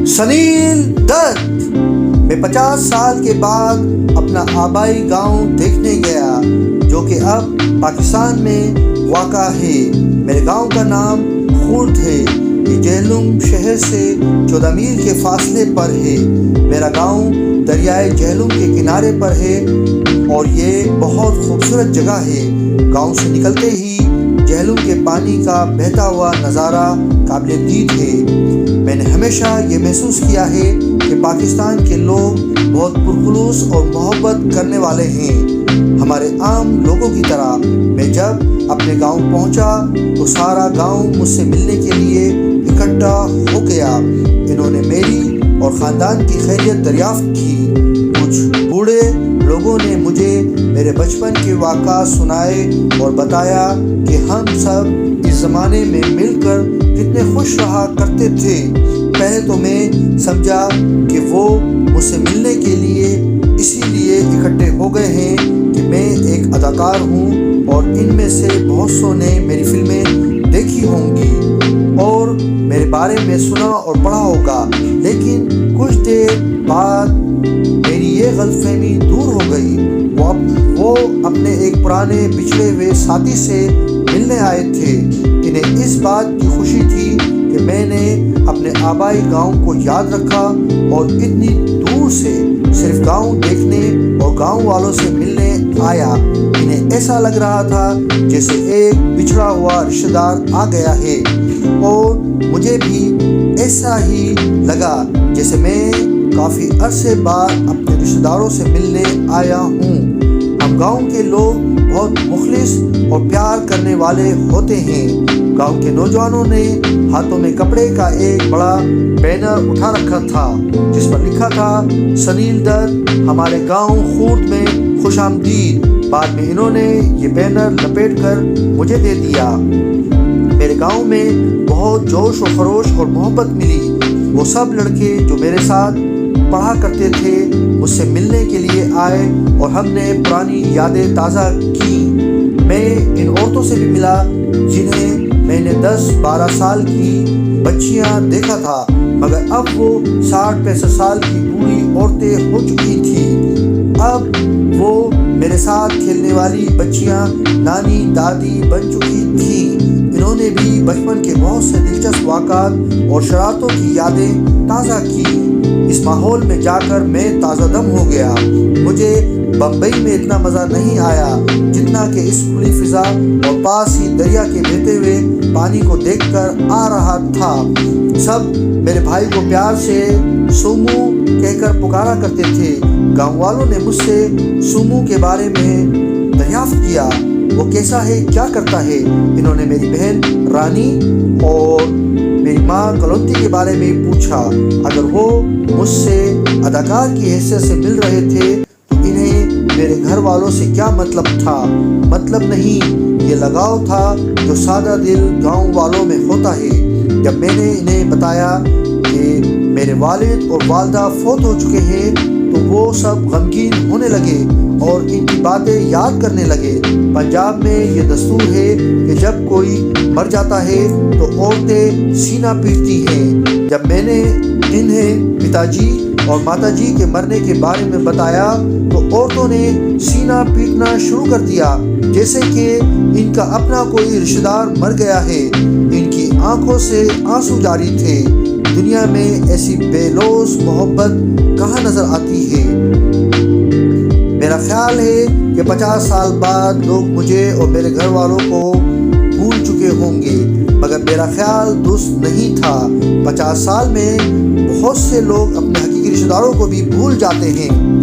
سنیل دت میں 50 سال کے بعد اپنا آبائی گاؤں دیکھنے گیا جو کہ اب پاکستان میں واقع ہے۔ میرے گاؤں کا نام خورد ہے۔ یہ جہلم شہر سے 14 میل کے فاصلے پر ہے۔ میرا گاؤں دریائے جہلم کے کنارے پر ہے اور یہ بہت خوبصورت جگہ ہے۔ گاؤں سے نکلتے ہی جہلم کے پانی کا بہتا ہوا نظارہ قابل دید ہے۔ میں نے ہمیشہ یہ محسوس کیا ہے کہ پاکستان کے لوگ بہت پرخلوص اور محبت کرنے والے ہیں، ہمارے عام لوگوں کی طرح۔ میں جب اپنے گاؤں پہنچا تو سارا گاؤں مجھ سے ملنے کے لیے اکٹھا ہو گیا۔ انہوں نے میری اور خاندان کی خیریت دریافت کی۔ کچھ بوڑھے لوگوں نے مجھے میرے بچپن کے واقعات سنائے اور بتایا کہ ہم سب اس زمانے میں مل کر کتنے خوش رہا کرتے تھے۔ پہلے تو میں سمجھا کہ وہ مجھ سے ملنے کے لیے اسی لیے اکٹھے ہو گئے ہیں کہ میں ایک اداکار ہوں اور ان میں سے بہت سو نے میری فلمیں دیکھی ہوں گی اور میرے بارے میں سنا اور پڑھا ہوگا، لیکن کچھ دیر بعد میری یہ غلط فہمی دور ہو گئی۔ وہ اپنے ایک پرانے بچھڑے ہوئے ساتھی سے ملنے آئے تھے۔ انہیں اس بات کی خوشی تھی کہ میں نے اپنے آبائی گاؤں کو یاد رکھا اور اتنی دور سے صرف گاؤں دیکھنے اور گاؤں والوں سے ملنے آیا۔ انہیں ایسا لگ رہا تھا جیسے ایک بچھڑا ہوا رشتہ دار آ گیا ہے اور مجھے بھی ایسا ہی لگا جیسے میں کافی عرصے بعد اپنے رشتہ داروں سے ملنے آیا ہوں۔ ہم گاؤں کے لوگ بہت مخلص اور پیار کرنے والے ہوتے ہیں۔ گاؤں کے نوجوانوں نے ہاتھوں میں کپڑے کا ایک بڑا بینر اٹھا رکھا تھا جس پر لکھا تھا سنیل دت ہمارے گاؤں خورد میں خوش آمدید۔ بعد میں انہوں نے یہ بینر لپیٹ کر مجھے دے دیا۔ میرے گاؤں میں بہت جوش و خروش اور محبت ملی۔ وہ سب لڑکے جو میرے ساتھ پڑھا کرتے تھے مجھ سے ملنے کے لیے آئے اور ہم نے پرانی یادیں تازہ کی۔ میں ان عورتوں سے بھی ملا جنہیں میں نے 10-12 سال کی بچیاں دیکھا تھا، مگر اب وہ 60-65 سال کی بوڑھی عورتیں ہو چکی تھیں۔ اب وہ میرے ساتھ کھیلنے والی بچیاں نانی دادی بن چکی تھیں۔ انہوں نے بھی بچپن کے بہت سے دلچسپ واقعات اور شرارتوں کی یادیں تازہ کی۔ اس ماحول میں جا کر میں تازہ دم ہو گیا۔ مجھے بمبئی میں اتنا مزہ نہیں آیا جتنا کہ اس کھلی فضا اور پاس ہی دریا کے بہتے ہوئے پانی کو دیکھ کر آ رہا تھا۔ سب میرے بھائی کو پیار سے سومو کہہ کر پکارا کرتے تھے۔ گاؤں والوں نے مجھ سے سومو کے بارے میں دریافت کیا۔ وہ کیسا ہے، کیا کرتا ہے؟ انہوں نے میری بہن رانی اور میری ماں کلونتی کے بارے میں پوچھا۔ اگر وہ مجھ سے اداکار کی حیثیت سے مل رہے تھے تو انہیں میرے گھر والوں سے کیا مطلب تھا؟ مطلب نہیں، یہ لگاؤ تھا جو سادہ دل گاؤں والوں میں ہوتا ہے۔ جب میں نے انہیں بتایا کہ میرے والد اور والدہ فوت ہو چکے ہیں تو وہ سب غمگین ہونے لگے اور ان کی باتیں یاد کرنے لگے۔ پنجاب میں یہ دستور ہے کہ جب کوئی مر جاتا ہے تو عورتیں سینہ پیٹتی ہیں۔ جب میں نے انہیں پتا جی اور ماتا جی کے مرنے کے بارے میں بتایا تو عورتوں نے سینہ پیٹنا شروع کر دیا جیسے کہ ان کا اپنا کوئی رشتہ دار مر گیا ہے۔ ان کی آنکھوں سے آنسو جاری تھے۔ دنیا میں ایسی بے لوث محبت کہاں نظر آتی ہے؟ میرا خیال ہے کہ 50 سال بعد لوگ مجھے اور میرے گھر والوں کو بھول چکے ہوں گے، مگر میرا خیال درست نہیں تھا۔ 50 سال میں بہت سے لوگ اپنے حقیقی رشتہ داروں کو بھی بھول جاتے ہیں۔